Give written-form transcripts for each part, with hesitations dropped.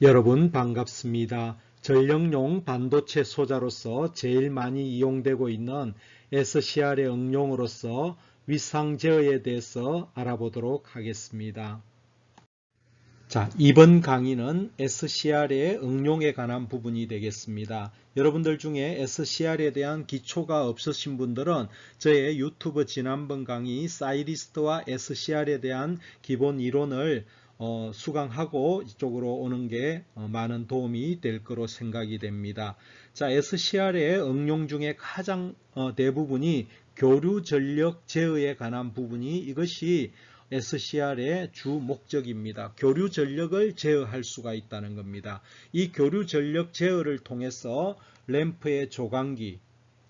여러분 반갑습니다. 전력용 반도체 소자로서 제일 많이 이용되고 있는 SCR의 응용으로서 위상 제어에 대해서 알아보도록 하겠습니다. 자, 이번 강의는 SCR의 응용에 관한 부분이 되겠습니다. 여러분들 중에 SCR에 대한 기초가 없으신 분들은 저의 유튜브 지난번 강의 사이리스트와 SCR에 대한 기본 이론을 수강하고 이쪽으로 오는 게 많은 도움이 될 거로 생각이 됩니다. 자, SCR의 응용 중에 가장 대부분이 교류 전력 제어에 관한 부분이 이것이 SCR의 주 목적입니다. 교류 전력을 제어할 수가 있다는 겁니다. 이 교류 전력 제어를 통해서 램프의 조광기,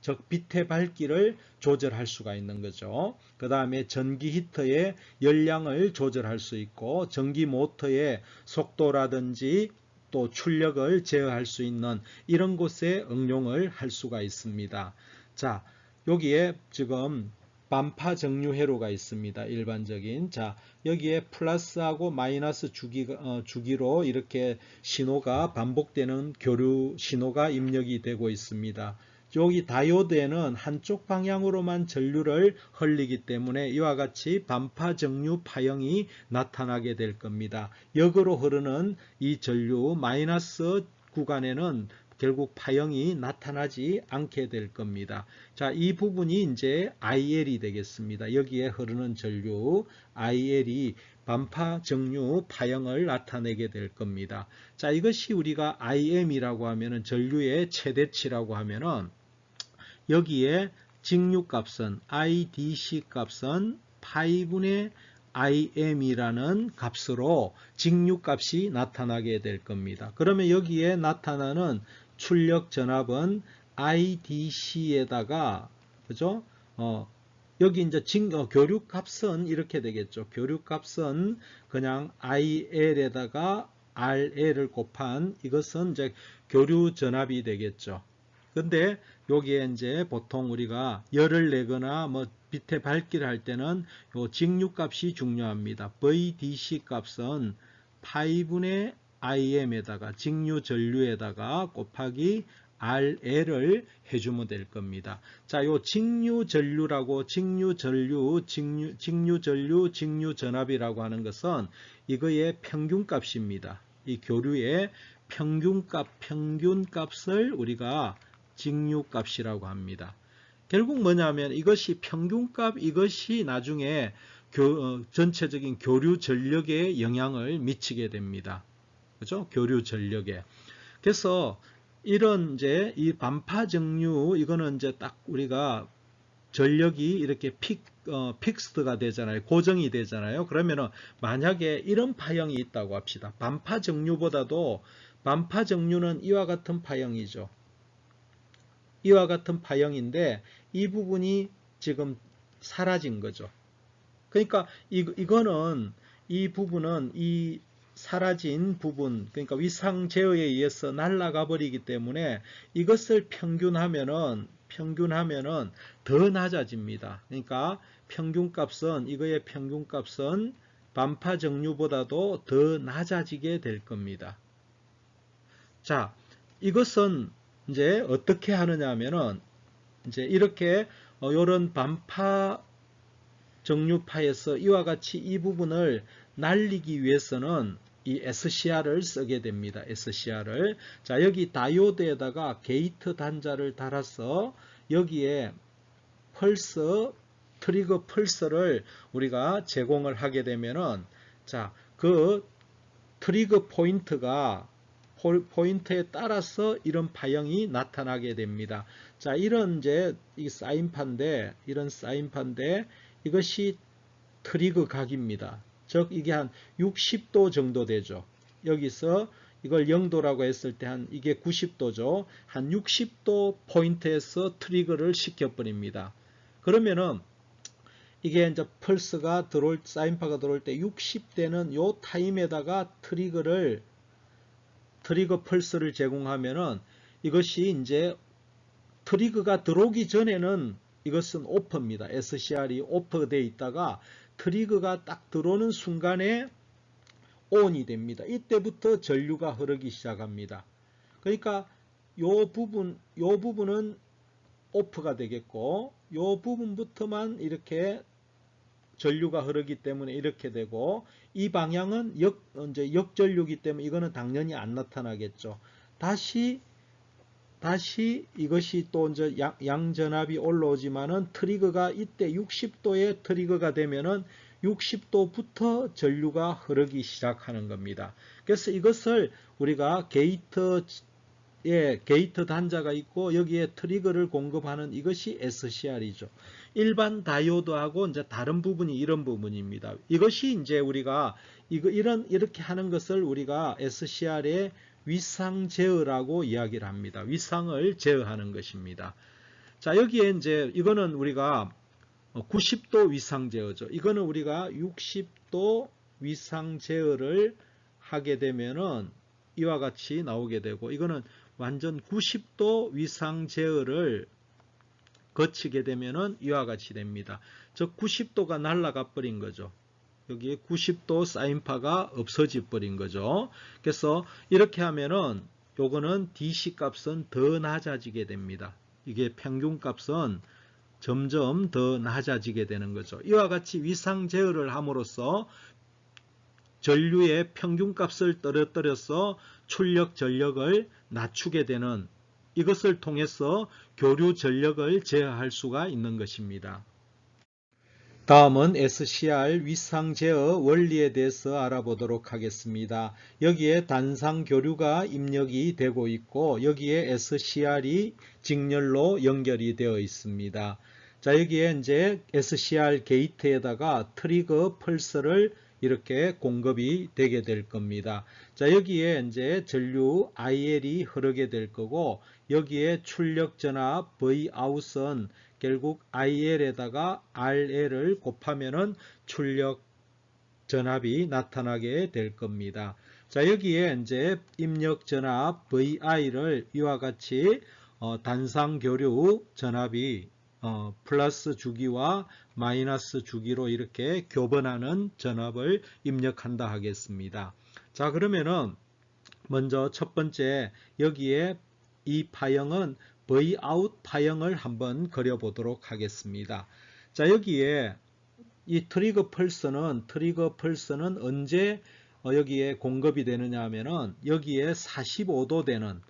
즉 빛의 밝기를 조절할 수가 있는 거죠. 그 다음에 전기 히터의 열량을 조절할 수 있고 전기 모터의 속도라든지 또 출력을 제어할 수 있는 이런 곳에 응용을 할 수가 있습니다. 자, 여기에 지금 반파 정류 회로가 있습니다. 일반적인. 자, 여기에 플러스하고 마이너스 주기로 이렇게 신호가 반복되는 교류 신호가 입력이 되고 있습니다. 여기 다이오드에는 한쪽 방향으로만 전류를 흘리기 때문에 이와 같이 반파 정류 파형이 나타나게 될 겁니다. 역으로 흐르는 이 전류 마이너스 구간에는 결국 파형이 나타나지 않게 될 겁니다. 자, 이 부분이 이제 IL이 되겠습니다. 여기에 흐르는 전류 IL이 반파 정류 파형을 나타내게 될 겁니다. 자, 이것이 우리가 IM이라고 하면은 전류의 최대치라고 하면은 여기에 직류 값은 IDC 값은 파이분의 IM이라는 값으로 직류 값이 나타나게 될 겁니다. 그러면 여기에 나타나는 출력 전압은 IDC에다가 그죠? 여기 이제 교류 값은 이렇게 되겠죠. 교류 값은 그냥 IL에다가 RL을 곱한 이것은 이제 교류 전압이 되겠죠. 근데 여기에 이제 보통 우리가 열을 내거나 뭐 빛의 밝기를 할 때는 요 직류 값이 중요합니다. VDC 값은 파이분의 IM에다가 직류 전류에다가 곱하기 RL을 해주면 될 겁니다. 자, 요 직류 전류라고 직류 전류, 직류 전압이라고 하는 것은 이거의 평균 값입니다. 이 교류의 평균 값을 우리가 직류값이라고 합니다. 결국 뭐냐면 이것이 평균값, 이것이 나중에 전체적인 교류 전력에 영향을 미치게 됩니다. 그죠? 교류 전력에. 그래서 이런 이제 이 반파 정류 이거는 이제 딱 우리가 전력이 이렇게 픽스드가 되잖아요. 고정이 되잖아요. 그러면은 만약에 이런 파형이 있다고 합시다. 반파 정류보다도 반파 정류는 이와 같은 파형이죠. 이와 같은 파형인데 이 부분이 지금 사라진 거죠. 그러니까 이거는 이 부분은 이 사라진 부분, 그러니까 위상 제어에 의해서 날아가 버리기 때문에 이것을 평균하면은 더 낮아집니다. 그러니까 평균값은 이거의 평균값은 반파 정류보다도 더 낮아지게 될 겁니다. 자, 이것은 이제 어떻게 하느냐 하면은 이제 이렇게 이런 반파 정류파에서 이와 같이 이 부분을 날리기 위해서는 이 SCR을 쓰게 됩니다. SCR을. 자, 여기 다이오드에다가 게이트 단자를 달아서 여기에 트리거 펄스를 우리가 제공을 하게 되면은 자, 그 트리거 포인트에 따라서 이런 파형이 나타나게 됩니다. 자, 이런 이제 이 사인판인데 이것이 트리거 각입니다. 즉 이게 한 60도 정도 되죠. 여기서 이걸 0도라고 했을 때 한 이게 90도죠. 한 60도 포인트에서 트리거를 시켜버립니다. 그러면은 이게 이제 펄스가 사인파가 들어올 때 60대는 요 타임에다가 트리거 펄스를 제공하면은 이것이 이제 트리거가 들어오기 전에는 이것은 오프입니다. SCR이 오프되어 있다가 트리거가 딱 들어오는 순간에 ON이 됩니다. 이때부터 전류가 흐르기 시작합니다. 그러니까 요 부분은 오프가 되겠고, 요 부분부터만 이렇게 전류가 흐르기 때문에 이렇게 되고, 이 방향은 이제 역전류이기 때문에 이거는 당연히 안 나타나겠죠. 다시 이것이 또 이제 양전압이 올라오지만은 트리거가 이때 60도의 트리거가 되면은 60도부터 전류가 흐르기 시작하는 겁니다. 그래서 이것을 우리가 게이트 단자가 있고 여기에 트리거를 공급하는 이것이 SCR이죠. 일반 다이오드하고 이제 다른 부분이 이런 부분입니다. 이것이 이제 우리가 이렇게 하는 것을 우리가 SCR의 위상 제어라고 이야기를 합니다. 위상을 제어하는 것입니다. 자, 여기에 이제 이거는 우리가 90도 위상 제어죠. 이거는 우리가 60도 위상 제어를 하게 되면은 이와 같이 나오게 되고, 이거는 완전 90도 위상 제어를 거치게 되면은 이와 같이 됩니다. 즉 90도가 날아가 버린 거죠. 여기에 90도 사인파가 없어져 버린 거죠. 그래서 이렇게 하면은 요거는 DC 값은 더 낮아지게 됩니다. 이게 평균 값은 점점 더 낮아지게 되는 거죠. 이와 같이 위상 제어를 함으로써 전류의 평균 값을 떨어뜨려서 출력 전력을 낮추게 되는, 이것을 통해서 교류 전력을 제어할 수가 있는 것입니다. 다음은 SCR 위상 제어 원리에 대해서 알아보도록 하겠습니다. 여기에 단상 교류가 입력이 되고 있고 여기에 SCR이 직렬로 연결이 되어 있습니다. 자, 여기에 이제 SCR 게이트에다가 트리거 펄스를 이렇게 공급이 되게 될 겁니다. 자, 여기에 이제 전류 IL이 흐르게 될 거고 여기에 출력 전압 Vout은 결국 IL에다가 RL을 곱하면은 출력 전압이 나타나게 될 겁니다. 자, 여기에 이제 입력 전압 VI를 이와 같이 단상 교류 전압이 플러스 주기와 마이너스 주기로 이렇게 교번하는 전압을 입력한다 하겠습니다. 자, 그러면은 먼저 첫 번째 여기에 이 파형은 Vout 파형을 한번 그려보도록 하겠습니다. 자, 여기에 이 트리거 펄스는 언제 여기에 공급이 되느냐 하면은 여기에 45도 되는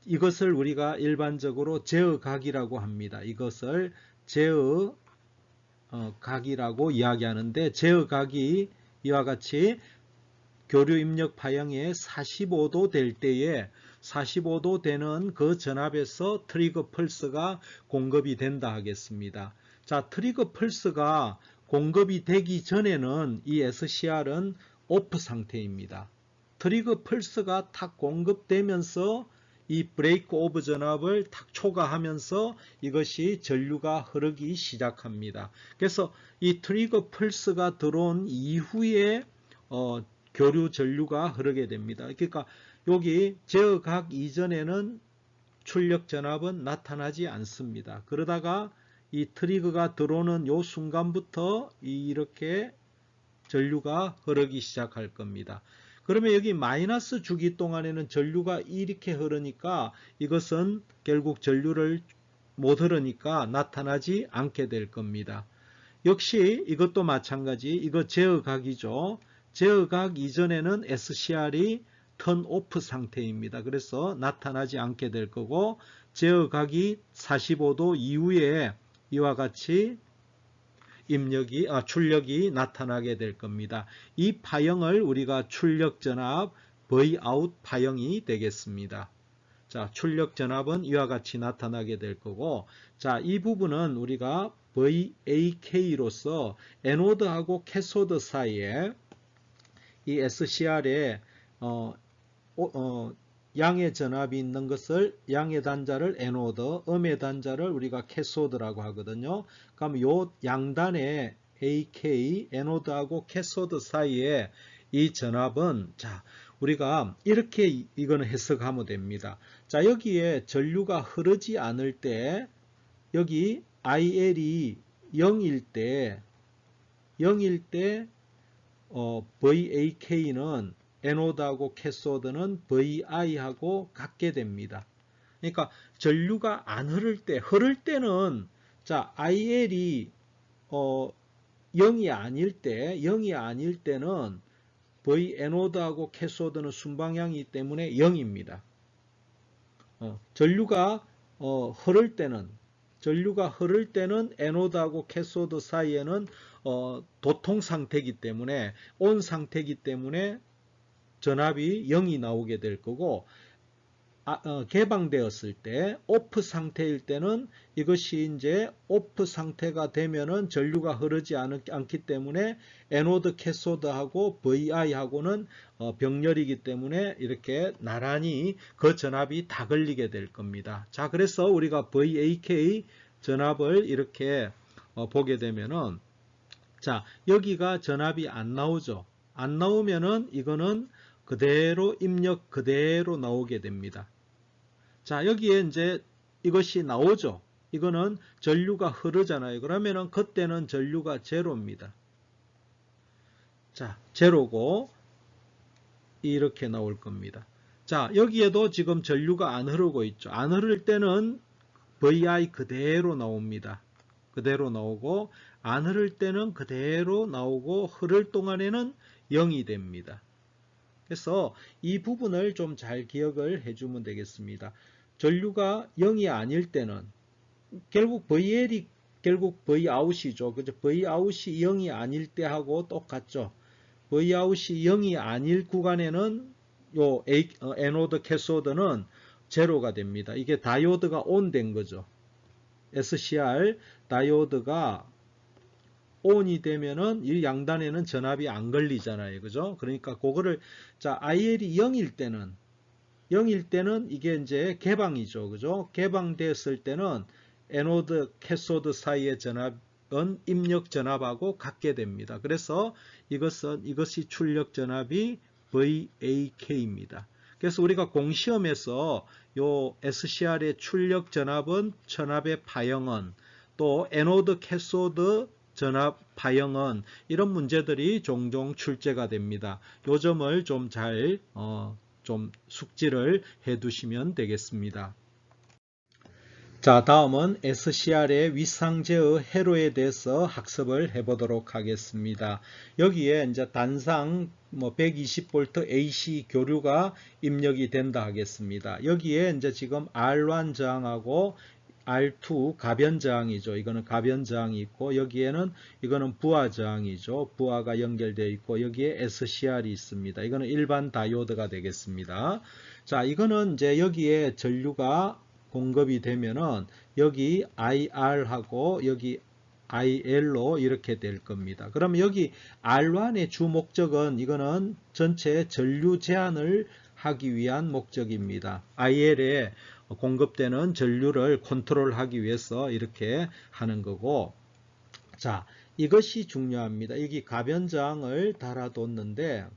이것을 우리가 일반적으로 제어각이라고 합니다. 이것을 제어각이라고 이야기하는데, 제어각이 이와 같이 교류 입력 파형에 45도 될 때에 45도 되는 그 전압에서 트리거 펄스가 공급이 된다 하겠습니다. 자, 트리거 펄스가 공급이 되기 전에는 이 SCR은 오프 상태입니다. 트리거 펄스가 탁 공급되면서 이 브레이크 오브 전압을 탁 초과하면서 이것이 전류가 흐르기 시작합니다. 그래서 이 트리거 펄스가 들어온 이후에 교류 전류가 흐르게 됩니다. 그러니까 여기 제어각 이전에는 출력 전압은 나타나지 않습니다. 그러다가 이 트리거가 들어오는 요 순간부터 이렇게 전류가 흐르기 시작할 겁니다. 그러면 여기 마이너스 주기 동안에는 전류가 이렇게 흐르니까 이것은 결국 전류를 못 흐르니까 나타나지 않게 될 겁니다. 역시 이것도 마찬가지, 이거 제어각이죠. 제어각 이전에는 SCR이 턴 오프 상태입니다. 그래서 나타나지 않게 될 거고, 제어각이 45도 이후에 이와 같이 출력이 나타나게 될 겁니다. 이 파형을 우리가 출력 전압 Vout 파형이 되겠습니다. 자, 출력 전압은 이와 같이 나타나게 될 거고, 자, 이 부분은 우리가 VAK로서 에노드하고 캐소드 사이에 이 SCR에 양의 전압이 있는 것을, 양의 단자를 에노드, 음의 단자를 우리가 캐소드라고 하거든요. 그럼 요 양단의 AK, 에노드하고 캐소드 사이에 이 전압은, 자, 우리가 이렇게 이거는 해석하면 됩니다. 자, 여기에 전류가 흐르지 않을 때, 여기 IL이 0일 때 VAK는 에노드하고 캐소드는 VI하고 같게 됩니다. 그러니까 전류가 안 흐를 때는 자 IL이 0이 아닐 때는 V 에노드하고 캐소드는 순방향이기 때문에 0입니다. 전류가 흐를 때는 에노드하고 캐소드 사이에는 도통 상태이기 때문에 온 상태이기 때문에 전압이 0이 나오게 될 거고 개방되었을 때 오프 상태일 때는 이것이 이제 오프 상태가 되면은 전류가 흐르지 않기 때문에 에노드 캐소드하고 VI하고는 병렬이기 때문에 이렇게 나란히 그 전압이 다 걸리게 될 겁니다. 자, 그래서 우리가 VAK 전압을 이렇게 보게 되면은 자, 여기가 전압이 안 나오죠. 안 나오면은 이거는 그대로 입력 그대로 나오게 됩니다. 자, 여기에 이제 이것이 나오죠. 이거는 전류가 흐르잖아요. 그러면은 그때는 전류가 제로입니다. 자, 제로고 이렇게 나올 겁니다. 자, 여기에도 지금 전류가 안 흐르고 있죠. 안 흐를 때는 VI 그대로 나옵니다. 그대로 나오고 안 흐를 때는 그대로 나오고 흐를 동안에는 0이 됩니다. 그래서 이 부분을 좀 잘 기억을 해주면 되겠습니다. 전류가 0이 아닐 때는 결국 VL이 결국 Vout이죠. 그죠? Vout이 0이 아닐 때하고 똑같죠. Vout이 0이 아닐 구간에는 요 에노드 캐소드는 제로가 됩니다. 이게 다이오드가 온 된 거죠. SCR 다이오드가 ON이 되면은 이 양단에는 전압이 안 걸리잖아요. 그죠? 그러니까 그거를 자, IL이 0일 때는 이게 이제 개방이죠. 그죠? 개방되었을 때는 에노드 캐소드 사이의 전압은 입력 전압하고 같게 됩니다. 그래서 이것이 출력 전압이 VAK입니다. 그래서 우리가 공시험에서 요 SCR의 출력 전압은 천압의 파형은 또 에노드 캐소드 전압 파형은 이런 문제들이 종종 출제가 됩니다. 요 점을 좀 잘 좀 숙지를 해 두시면 되겠습니다. 자, 다음은 SCR의 윗상제의 회로에 대해서 학습을 해 보도록 하겠습니다. 여기에 이제 단상 120V AC 교류가 입력이 된다 하겠습니다. 여기에 이제 지금 R1 저항하고 R2 가변 저항이죠. 이거는 가변 저항이 있고 여기에는 이거는 부하 저항이죠. 부하가 연결되어 있고 여기에 SCR이 있습니다. 이거는 일반 다이오드가 되겠습니다. 자, 이거는 이제 여기에 전류가 공급이 되면은 여기 IR하고 여기 IL로 이렇게 될 겁니다. 그러면 여기 R1의 주 목적은 이거는 전체 전류 제한을 하기 위한 목적입니다. IL에 공급되는 전류를 컨트롤하기 위해서 이렇게 하는 거고, 자, 이것이 중요합니다. 여기 가변 저항을 달아뒀는데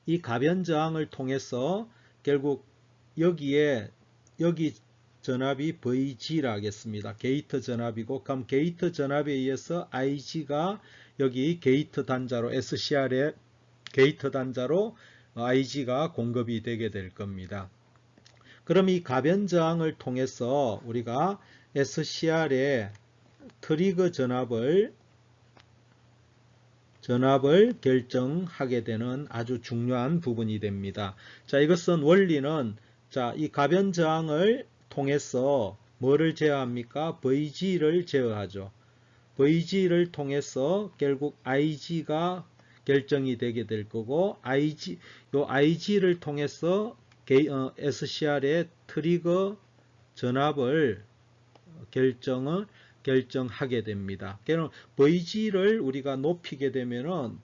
이 가변 저항을 통해서 결국 여기 전압이 VG라 하겠습니다. 게이트 전압이고, 그럼 게이트 전압에 의해서 IG가 여기 게이트 단자로 SCR의 게이트 단자로 IG가 공급이 되게 될 겁니다. 그럼 이 가변 저항을 통해서 우리가 SCR의 트리거 전압을 결정하게 되는 아주 중요한 부분이 됩니다. 자, 이것은 원리는 자, 이 가변 저항을 통해서 뭐를 제어합니까? VG를 제어하죠. VG를 통해서 결국 IG가 결정이 되게 될 거고, 요 IG를 통해서 SCR의 트리거 전압을 결정하게 됩니다. 그럼 VG를 우리가 높이게 되면은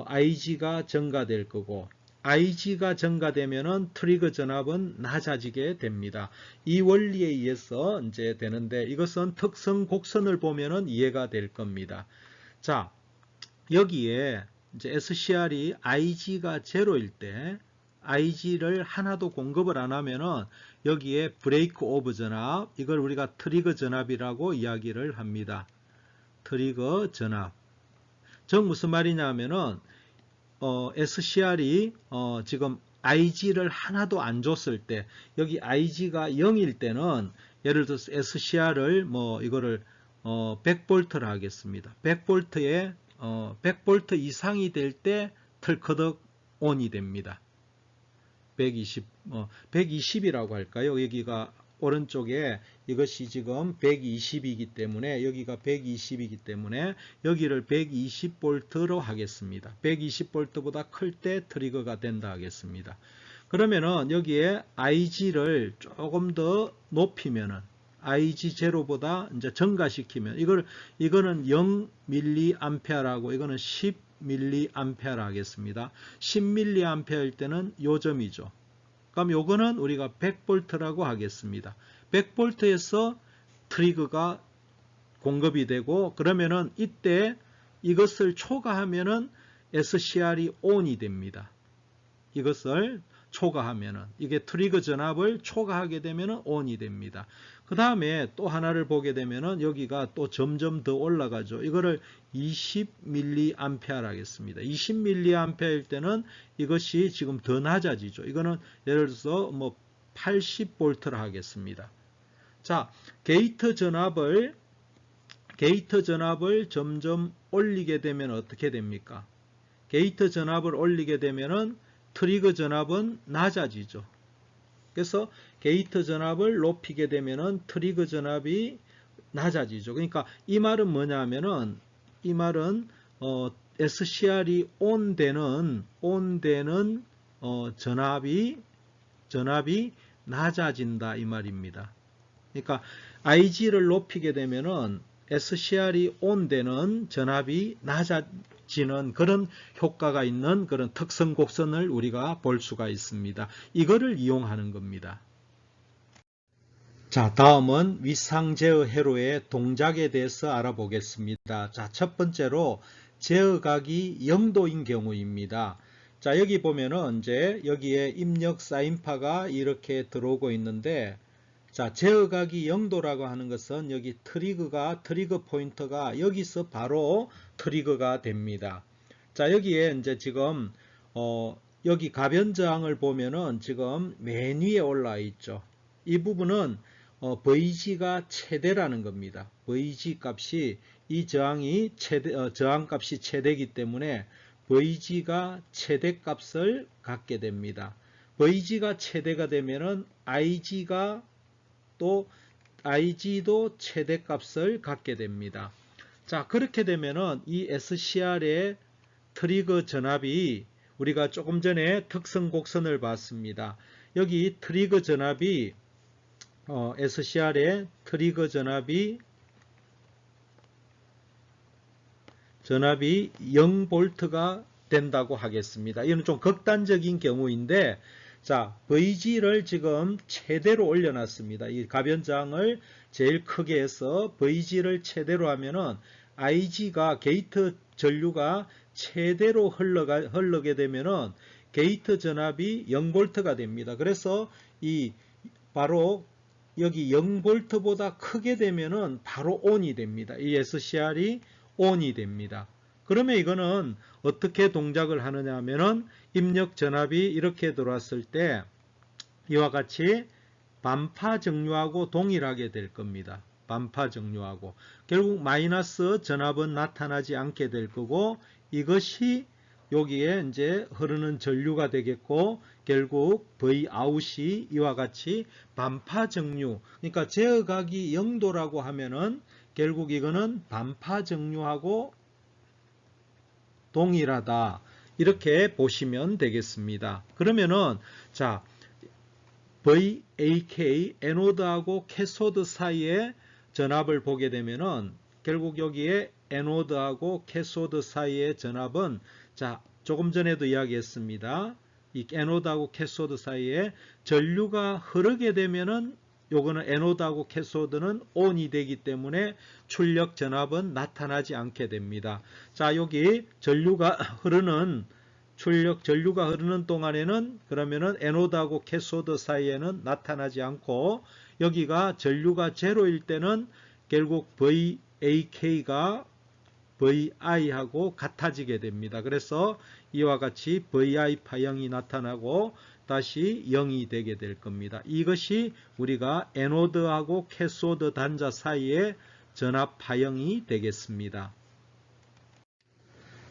IG가 증가될 거고, IG가 증가되면은 트리거 전압은 낮아지게 됩니다. 이 원리에 의해서 이제 되는데 이것은 특성 곡선을 보면은 이해가 될 겁니다. 자, 여기에 이제 SCR이 IG가 제로일 때 IG를 하나도 공급을 안 하면은 여기에 브레이크 오브 전압, 이걸 우리가 트리거 전압이라고 이야기를 합니다. 트리거 전압. 저 무슨 말이냐 하면은 SCR이 지금 IG를 하나도 안 줬을 때, 여기 IG가 0일 때는 예를 들어서 SCR을 뭐 이거를 100V를 하겠습니다. 100V에 100V 이상이 될 때 털커덕 ON이 됩니다. 120이라고 할까요? 여기가 오른쪽에 이것이 지금 120이기 때문에, 여기가 120이기 때문에 여기를 120V로 하겠습니다. 120V보다 클 때 트리거가 된다 하겠습니다. 그러면은 여기에 IG를 조금 더 높이면은, IG 제로보다 이제 증가시키면, 이거는 0mA라고, 이거는 10mA 하겠습니다. 10mA일 때는 요 점이죠. 그럼 요거는 우리가 100V라고 하겠습니다. 100V에서 트리거가 공급이 되고, 그러면은 이때 이것을 초과하면은 SCR이 ON이 됩니다. 이것을 초과하면은, 이게 트리거 전압을 초과하게 되면은 ON이 됩니다. 그 다음에 또 하나를 보게 되면은 여기가 또 점점 더 올라가죠. 이거를 20mA 하겠습니다. 20mA일 때는 이것이 지금 더 낮아지죠. 이거는 예를 들어서 뭐 80V를 하겠습니다. 자, 게이트 전압을 점점 올리게 되면 어떻게 됩니까? 게이트 전압을 올리게 되면은 트리거 전압은 낮아지죠. 그래서 게이트 전압을 높이게 되면은 트리거 전압이 낮아지죠. 그러니까 이 말은 뭐냐면은, 이 말은 SCR이 온되는 전압이 낮아진다 이 말입니다. 그러니까 IG를 높이게 되면은 SCR이 온되는 전압이 낮아지는 그런 효과가 있는 그런 특성 곡선을 우리가 볼 수가 있습니다. 이거를 이용하는 겁니다. 자, 다음은 윗상 제어 회로의 동작에 대해서 알아보겠습니다. 자, 첫 번째로 제어각이 0도인 경우입니다. 자, 여기 보면은 이제 여기에 입력 사인파가 이렇게 들어오고 있는데, 자, 제어각이 0도라고 하는 것은 여기 트리거 포인터가 여기서 바로 트리거가 됩니다. 자, 여기에 이제 지금 여기 가변 저항을 보면은 지금 맨 위에 올라와 있죠. 이 부분은 VG가 최대라는 겁니다. VG 값이, 이 저항이 저항 값이 최대이기 때문에 VG가 최대 값을 갖게 됩니다. VG가 최대가 되면은 IG도 최대 값을 갖게 됩니다. 자, 그렇게 되면은 이 SCR의 트리거 전압이, 우리가 조금 전에 특성 곡선을 봤습니다. 여기 트리거 전압이 SCR의 트리거 전압이 0V가 된다고 하겠습니다. 이건 좀 극단적인 경우인데, 자, VG를 지금 최대로 올려놨습니다. 이 가변장을 제일 크게 해서 VG를 최대로 하면은 IG가, 게이트 전류가 최대로 흐르게 되면은 게이트 전압이 0V가 됩니다. 그래서 바로 여기 0V보다 크게 되면은 바로 ON이 됩니다. 이 SCR이 ON이 됩니다. 그러면 이거는 어떻게 동작을 하느냐 하면은, 입력 전압이 이렇게 들어왔을 때 이와 같이 반파 정류하고 동일하게 될 겁니다. 반파 정류하고. 결국 마이너스 전압은 나타나지 않게 될 거고, 이것이 여기에 이제 흐르는 전류가 되겠고, 결국 Vout이 이와 같이 반파 정류, 그러니까 제어각이 0도라고 하면은 결국 이거는 반파 정류하고 동일하다, 이렇게 보시면 되겠습니다. 그러면은 자, VAK, 에노드하고 캐소드 사이의 전압을 보게 되면은 결국 여기에 에노드하고 캐소드 사이의 전압은, 자, 조금 전에도 이야기했습니다. 이 에노드하고 캐소드 사이에 전류가 흐르게 되면은 요거는 에노드하고 캐소드는 ON이 되기 때문에 출력 전압은 나타나지 않게 됩니다. 자, 여기 전류가 흐르는 동안에는 그러면은 에노드하고 캐소드 사이에는 나타나지 않고, 여기가 전류가 제로일 때는 결국 VAK가 VI하고 같아지게 됩니다. 그래서 이와 같이 VI 파형이 나타나고 다시 0이 되게 될 겁니다. 이것이 우리가 애노드하고 캐소드 단자 사이의 전압 파형이 되겠습니다.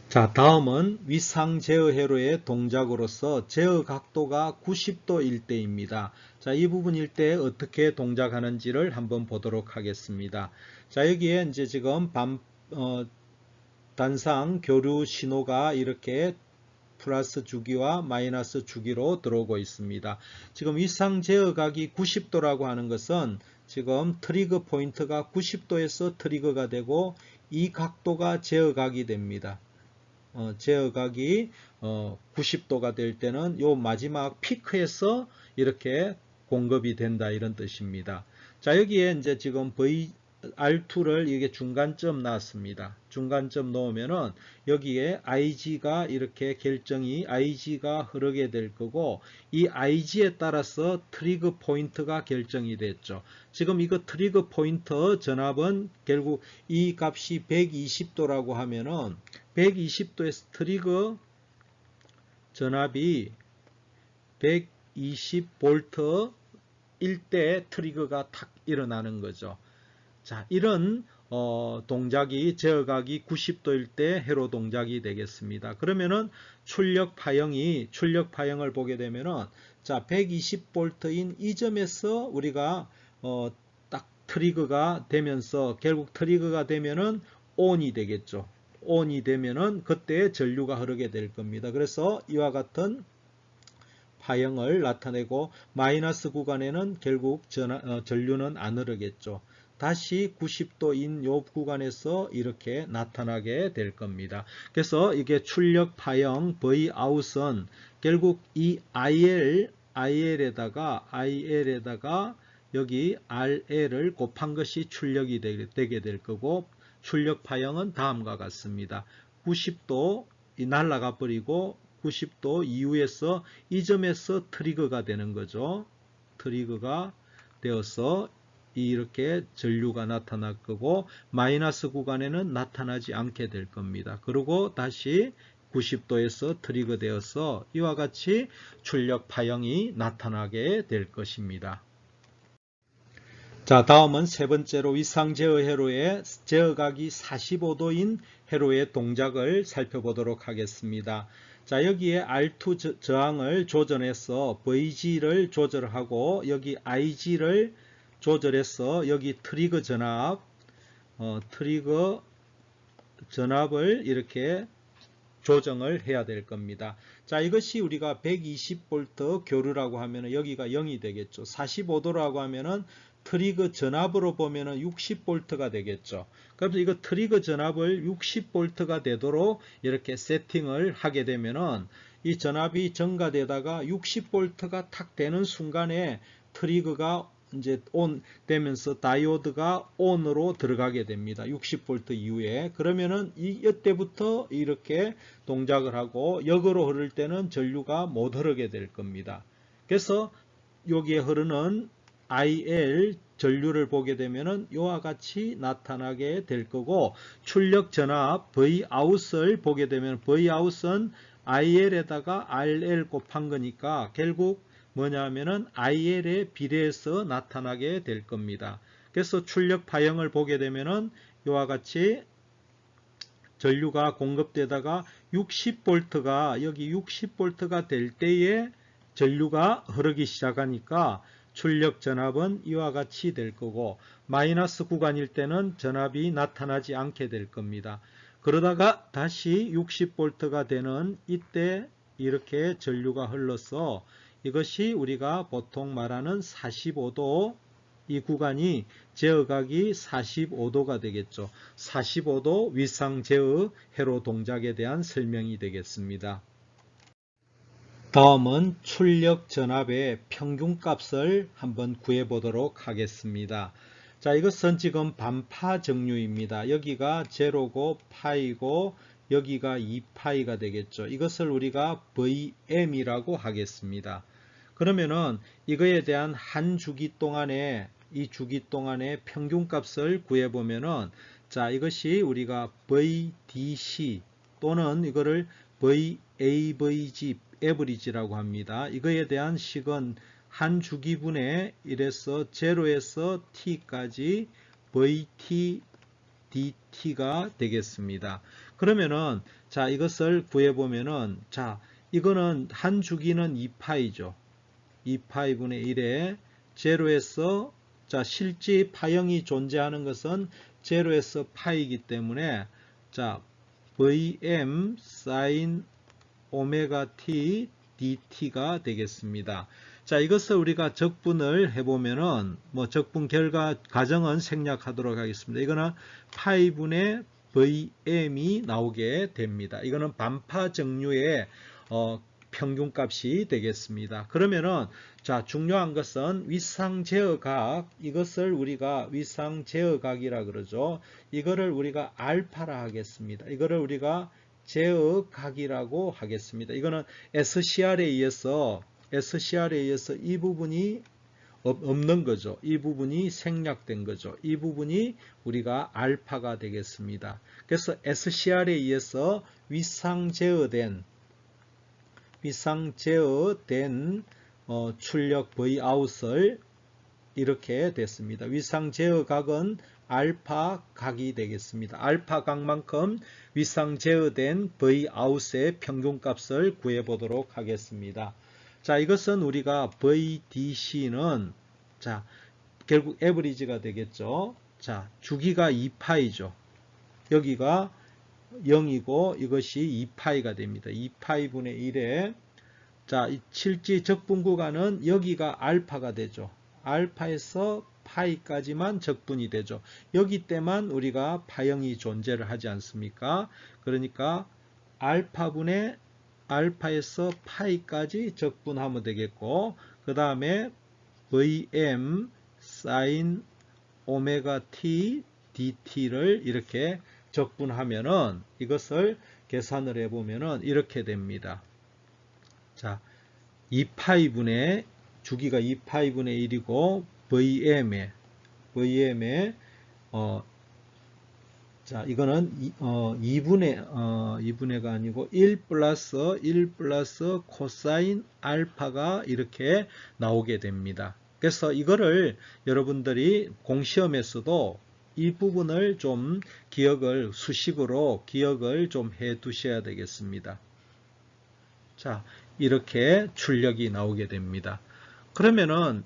자, 다음은 위상 제어 회로의 동작으로서 제어 각도가 90도일 때입니다. 자, 이 부분일 때 어떻게 동작하는지를 한번 보도록 하겠습니다. 자, 여기에 이제 지금 단상 교류 신호가 이렇게 플러스 주기와 마이너스 주기로 들어오고 있습니다. 지금 위상 제어각이 90도라고 하는 것은 지금 트리거 포인트가 90도에서 트리거가 되고 이 각도가 제어각이 됩니다. 제어각이 90도가 될 때는 요 마지막 피크에서 이렇게 공급이 된다 이런 뜻입니다. 자, 여기에 이제 지금 R2를 이게 중간점 놨습니다. 중간점 놓으면은 여기에 IG가 이렇게 IG가 흐르게 될 거고 이 IG에 따라서 트리거 포인트가 결정이 됐죠. 지금 이거 트리거 포인트 전압은 결국 이 값이 120도라고 하면은 120도에서 트리거 전압이 120V 일 때 트리거가 탁 일어나는 거죠. 자, 이런 동작이 제어각이 90도일 때 회로 동작이 되겠습니다. 그러면은 출력 파형을 보게 되면은 자, 120V인 이 점에서 우리가 딱 트리거가 되면서 결국 트리거가 되면은 ON이 되겠죠. ON이 되면은 그때 전류가 흐르게 될 겁니다. 그래서 이와 같은 파형을 나타내고 마이너스 구간에는 결국 전류는 안 흐르겠죠. 다시 90도인 요 구간에서 이렇게 나타나게 될 겁니다. 그래서 이게 출력 파형 Vout은 결국 이 IL에다가 여기 RL을 곱한 것이 출력이 되게 될 거고 출력 파형은 다음과 같습니다. 90도 날아가 버리고 90도 이후에서 이 점에서 트리거가 되는 거죠. 트리거가 되어서 이렇게 전류가 나타날 거고 마이너스 구간에는 나타나지 않게 될 겁니다. 그리고 다시 90도에서 트리거 되어서 이와 같이 출력 파형이 나타나게 될 것입니다. 자, 다음은 세 번째로 위상 제어 회로의 제어각이 45도인 회로의 동작을 살펴보도록 하겠습니다. 자, 여기에 R2 저항을 조절해서 VG를 조절하고 여기 IG를 조절해서 여기 트리거 전압을 이렇게 조정을 해야 될 겁니다. 자, 이것이 우리가 120V 교류라고 하면 여기가 0이 되겠죠. 45도라고 하면은 트리거 전압으로 보면은 60V가 되겠죠. 그래서 이거 트리거 전압을 60V가 되도록 이렇게 세팅을 하게 되면은 이 전압이 증가되다가 60V가 탁 되는 순간에 트리거가 이제 온 되면서 다이오드가 온으로 들어가게 됩니다. 60V 이후에. 그러면은 이때부터 이렇게 동작을 하고 역으로 흐를 때는 전류가 못 흐르게 될 겁니다. 그래서 여기에 흐르는 IL 전류를 보게 되면은 이와 같이 나타나게 될 거고 출력 전압 Vout을 보게 되면 Vout은 IL에다가 RL 곱한 거니까 결국 뭐냐면은 IL에 비례해서 나타나게 될 겁니다. 그래서 출력 파형을 보게 되면은 이와 같이 전류가 공급되다가 60V가 여기 60V가 될 때에 전류가 흐르기 시작하니까 출력 전압은 이와 같이 될 거고 마이너스 구간일 때는 전압이 나타나지 않게 될 겁니다. 그러다가 다시 60V가 되는 이때 이렇게 전류가 흘러서 이것이 우리가 보통 말하는 45도 이 구간이 제어각이 45도가 되겠죠. 45도 위상 제어 회로 동작에 대한 설명이 되겠습니다. 다음은 출력 전압의 평균값을 한번 구해 보도록 하겠습니다. 자, 이것은 지금 반파 정류입니다. 여기가 제로고 파이고 여기가 2파이가 되겠죠. 이것을 우리가 VM이라고 하겠습니다. 그러면은 이거에 대한 한 주기 동안에 이 주기 동안의 평균값을 구해 보면은 자, 이것이 우리가 VDC 또는 이거를 VAVG, 에버리지라고 합니다. 이거에 대한 식은 한 주기분에 이래서 0에서 t까지 VT, DT가 되겠습니다. 그러면은, 자, 이것을 구해보면은, 자, 이거는 한 주기는 2파이죠. 2파이분의 1에 0에서, 자, 실제 파형이 존재하는 것은 0에서 파이기 때문에, 자, Vm sin 오메가 t dt가 되겠습니다. 자, 이것을 우리가 적분을 해보면은, 적분 결과 가정은 생략하도록 하겠습니다. 이거는 파이분의 Vm이 나오게 됩니다. 이거는 반파 정류의 평균값이 되겠습니다. 그러면은, 자, 중요한 것은 윗상제어각, 이것을 우리가 윗상제어각이라 그러죠. 이거를 우리가 알파라 하겠습니다. 이거를 우리가 제어각이라고 하겠습니다. 이거는 SCR에 의해서 이 부분이 없는 거죠. 이 부분이 생략된 거죠. 이 부분이 우리가 알파가 되겠습니다. 그래서 SCR에 의해서 윗상제어된 출력 Vout을 이렇게 됐습니다. 윗상제어각은 알파 각이 되겠습니다. 알파 각만큼 윗상제어된 Vout의 평균값을 구해보도록 하겠습니다. 자, 이것은 우리가 VDC는 자, 결국 에버리지가 되겠죠. 자, 주기가 2파이죠. 여기가 0이고 이것이 2파이가 됩니다. 2파이분의 1에 자, 이 실제 적분 구간은 여기가 알파가 되죠. 알파에서 파이까지만 적분이 되죠. 여기 때만 우리가 파형이 존재를 하지 않습니까? 그러니까 알파분의 알파에서 파이까지 적분하면 되겠고, 그 다음에 Vm sin 오메가 t dt를 이렇게 적분하면은 이것을 계산을 해보면은 이렇게 됩니다. 자, 2파이분의 주기가 2파이분의 1이고 Vm에 자, 이거는 2분의가 아니고 1 플러스 코사인 알파가 이렇게 나오게 됩니다. 그래서 이거를 여러분들이 공시험에서도 이 부분을 좀 수식으로 기억을 좀 해 두셔야 되겠습니다. 자, 이렇게 출력이 나오게 됩니다. 그러면은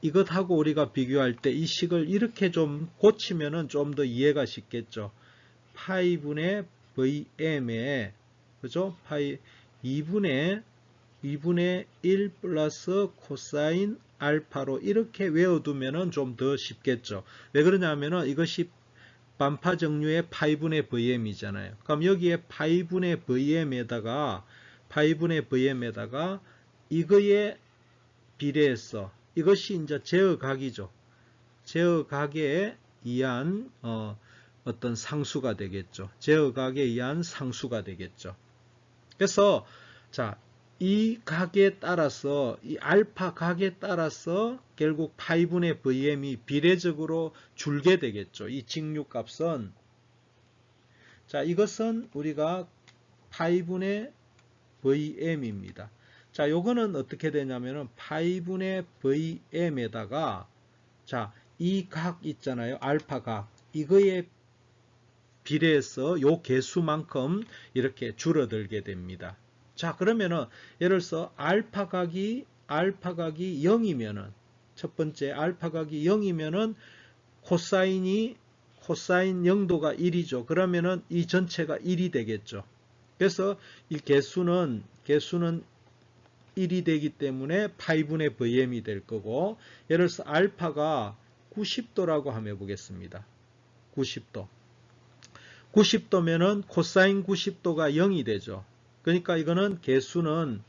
이것하고 우리가 비교할 때 이 식을 이렇게 좀 고치면은 좀 더 이해가 쉽겠죠. 파이분의 Vm에, 그죠? 2분의 1 플러스 코사인 알파로 이렇게 외워두면은 좀 더 쉽겠죠. 왜 그러냐면은 이것이 반파 정류의 파이분의 Vm이잖아요. 그럼 여기에 파이분의 Vm에다가 이거에 비례해서 이것이 이제 제어각이죠. 제어각에 의한 어떤 상수가 되겠죠. 제어각에 의한 상수가 되겠죠. 그래서 자, 이 각에 따라서 이 알파 각에 따라서 결국 파이분의 Vm이 비례적으로 줄게 되겠죠. 이 직류값은 자, 이것은 우리가 파이분의 Vm입니다. 자, 요거는 어떻게 되냐면은 파이분의 Vm에다가 자, 이 각 있잖아요. 알파 각. 이거에 비례해서 요 개수만큼 이렇게 줄어들게 됩니다. 자, 그러면은 예를 들어서 알파 각이 0이면은 첫 번째 알파 각이 0이면은 코사인 0도가 1이죠. 그러면은 이 전체가 1이 되겠죠. 그래서 이 개수는 1이 되기 때문에 파이분의 Vm이 될 거고, 예를 들어서 알파가 90도라고 한번 해보겠습니다. 90도. 90도면은 코사인 90도가 0이 되죠. 그러니까 이거는 개수는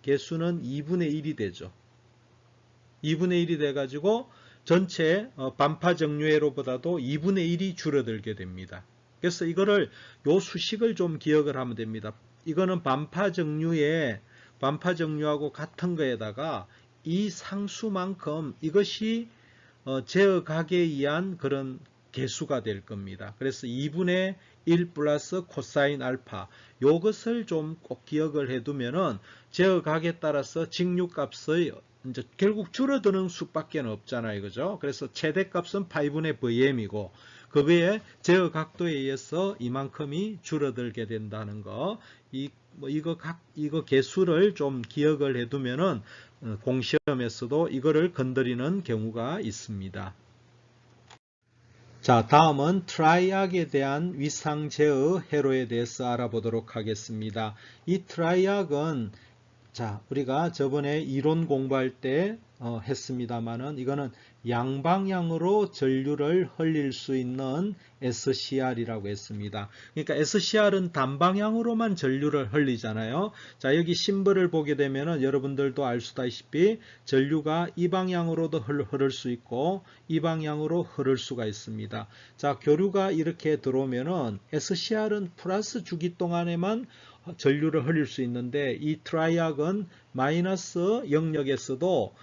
2분의 1이 되죠. 2분의 1이 돼가지고 전체 반파 정류회로보다도 2분의 1이 줄어들게 됩니다. 그래서 이거를 요 수식을 좀 기억을 하면 됩니다. 이거는 반파 정류하고 같은 거에다가 이 상수만큼 이것이 제어각에 의한 그런 개수가 될 겁니다. 그래서 2분의 1 플러스 코사인 알파, 요것을 좀 꼭 기억을 해두면은 제어각에 따라서 직류값의 이제 결국 줄어드는 수밖에 없잖아요. 그죠? 그래서 최대값은 8분의 VM이고, 그 외에 제어각도에 의해서 이만큼이 줄어들게 된다는 거, 이거 개수를 좀 기억을 해두면은 공시험에서도 이거를 건드리는 경우가 있습니다. 자, 다음은 트라이악에 대한 위상 제어 회로에 대해서 알아보도록 하겠습니다. 이 트라이악은 자, 우리가 저번에 이론 공부할 때 했습니다만은 이거는 양방향으로 전류를 흘릴 수 있는 SCR이라고 했습니다. 그러니까 SCR은 단방향으로만 전류를 흘리잖아요. 자, 여기 심벌을 보게 되면은 여러분들도 알 수 있다시피 전류가 이 방향으로도 흐를 수 있고 이 방향으로 흐를 수가 있습니다. 자, 교류가 이렇게 들어오면은 SCR은 플러스 주기 동안에만 전류를 흘릴 수 있는데 이 트라이악은 마이너스 영역에서도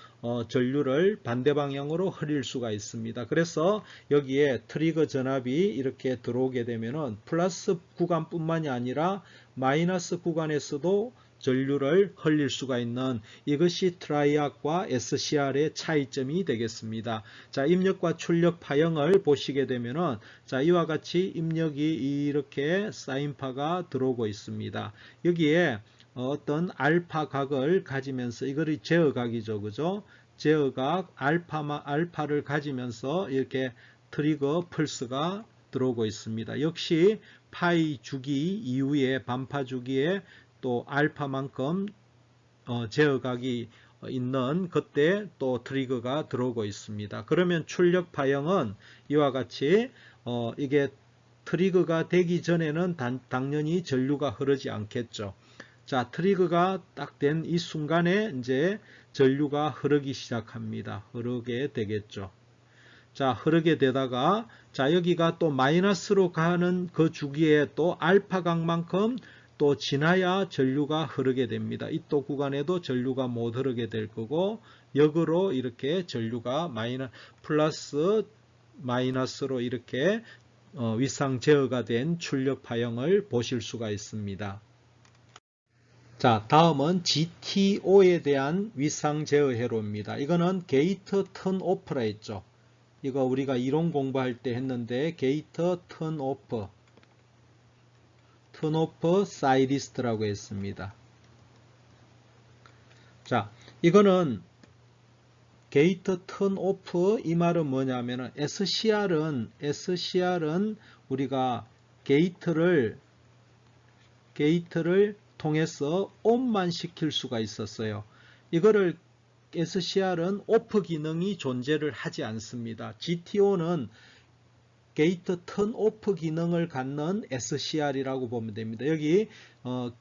전류를 반대 방향으로 흘릴 수가 있습니다. 그래서 여기에 트리거 전압이 이렇게 들어오게 되면은 플러스 구간뿐만이 아니라 마이너스 구간에서도 전류를 흘릴 수가 있는 이것이 트라이악과 SCR의 차이점이 되겠습니다. 자, 입력과 출력 파형을 보시게 되면은 자, 이와 같이 입력이 이렇게 사인파가 들어오고 있습니다. 여기에 어떤 알파 각을 가지면서 이거를 제어각이죠. 그죠? 제어각 알파를 가지면서 이렇게 트리거 펄스가 들어오고 있습니다. 역시 파이 주기 이후에 반파 주기에 또 알파만큼 제어각이 있는 그때 또 트리거가 들어오고 있습니다. 그러면 출력 파형은 이와 같이 이게 트리거가 되기 전에는 당연히 전류가 흐르지 않겠죠. 자, 트리거가 딱 된 이 순간에 이제 전류가 흐르기 시작합니다. 흐르게 되겠죠. 자, 흐르게 되다가 자, 여기가 또 마이너스로 가는 그 주기에 또 알파각만큼 또 지나야 전류가 흐르게 됩니다. 이 또 구간에도 전류가 못 흐르게 될 거고 역으로 이렇게 전류가 플러스 마이너스로 이렇게 위상 제어가 된 출력 파형을 보실 수가 있습니다. 자, 다음은 GTO에 대한 위상 제어 회로입니다. 이거는 게이트 턴 오프라 했죠. 이거 우리가 이론 공부할 때 했는데 게이트 턴 오프 사이리스트라고 했습니다. 자, 이거는 게이트 턴 오프 이 말은 뭐냐면은 SCR은 우리가 게이트를 통해서 온만 시킬 수가 있었어요. 이거를 SCR은 오프 기능이 존재를 하지 않습니다. GTO는 게이트 턴 오프 기능을 갖는 SCR이라고 보면 됩니다. 여기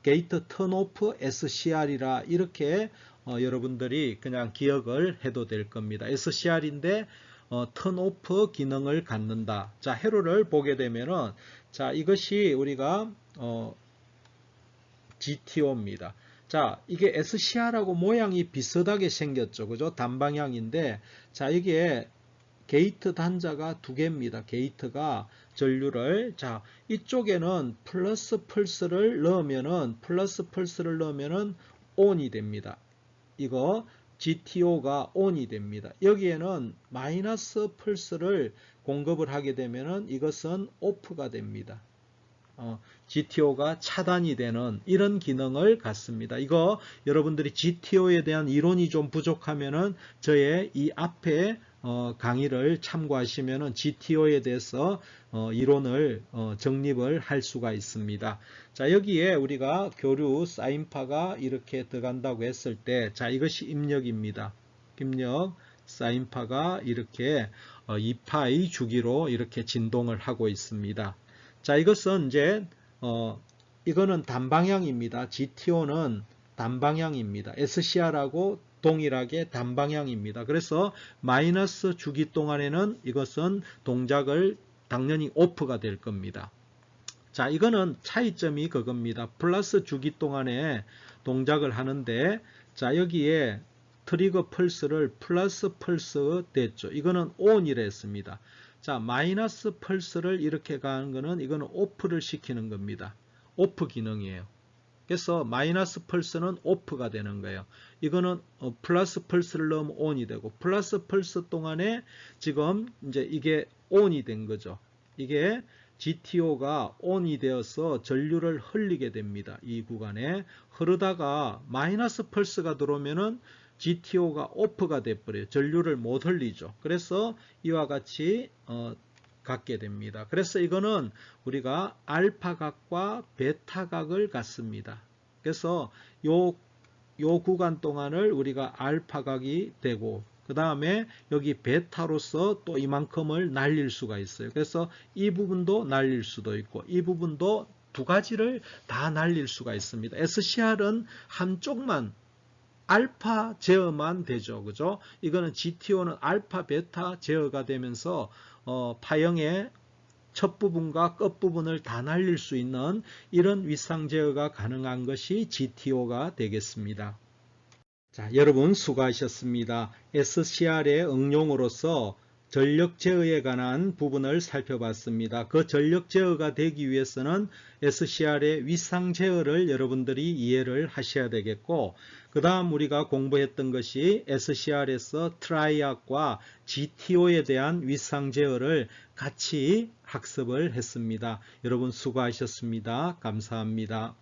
게이트 턴 오프 SCR이라 이렇게 여러분들이 그냥 기억을 해도 될 겁니다. SCR인데 턴 오프 기능을 갖는다. 자, 회로를 보게 되면은 자, 이것이 우리가 GTO입니다. 자, 이게 SCR하고 모양이 비슷하게 생겼죠. 그죠? 단방향인데 자, 이게 게이트 단자가 두 개입니다. 게이트가 전류를 자, 이쪽에는 플러스 펄스를 넣으면은 ON이 됩니다. 이거 GTO가 ON이 됩니다. 여기에는 마이너스 펄스를 공급을 하게 되면은 이것은 OFF가 됩니다. GTO가 차단이 되는 이런 기능을 갖습니다. 이거 여러분들이 GTO에 대한 이론이 좀 부족하면은 저의 이 앞에 강의를 참고하시면은 GTO에 대해서 이론을 정립을 할 수가 있습니다. 자, 여기에 우리가 교류 사인파가 이렇게 들어간다고 했을 때, 자, 이것이 입력입니다. 입력 사인파가 이렇게 2파이 주기로 이렇게 진동을 하고 있습니다. 자, 이것은 이제 이거는 단방향입니다. GTO는 단방향입니다. SCR하고 동일하게 단방향입니다. 그래서 마이너스 주기 동안에는 이것은 동작을 당연히 오프가 될 겁니다. 자, 이거는 차이점이 그겁니다. 플러스 주기 동안에 동작을 하는데 자, 여기에 트리거 펄스를 플러스 펄스 됐죠. 이거는 ON이라 했습니다. 자, 마이너스 펄스를 이렇게 가는 거는 이거는 오프를 시키는 겁니다. 오프 기능이에요. 그래서 마이너스 펄스는 오프가 되는 거예요. 이거는 플러스 펄스를 넣으면 ON이 되고, 플러스 펄스 동안에 지금 이제 이게 ON이 된 거죠. 이게 GTO가 ON이 되어서 전류를 흘리게 됩니다. 이 구간에 흐르다가 마이너스 펄스가 들어오면은 GTO가 오프가 돼버려요. 전류를 못 흘리죠. 그래서 이와 같이 갖게 됩니다. 그래서 이거는 우리가 알파각과 베타각을 갖습니다. 그래서 요 구간 동안을 우리가 알파각이 되고, 그 다음에 여기 베타로서 또 이만큼을 날릴 수가 있어요. 그래서 이 부분도 날릴 수도 있고, 이 부분도 두 가지를 다 날릴 수가 있습니다. SCR은 한쪽만 알파 제어만 되죠. 그죠? 이거는 GTO는 알파, 베타 제어가 되면서 파형의 첫 부분과 끝 부분을 다 날릴 수 있는 이런 윗상 제어가 가능한 것이 GTO가 되겠습니다. 자, 여러분 수고하셨습니다. SCR의 응용으로서 전력 제어에 관한 부분을 살펴봤습니다. 그 전력 제어가 되기 위해서는 SCR의 윗상 제어를 여러분들이 이해를 하셔야 되겠고, 그 다음 우리가 공부했던 것이 SCR에서 트라이압과 GTO에 대한 윗상 제어를 같이 학습을 했습니다. 여러분 수고하셨습니다. 감사합니다.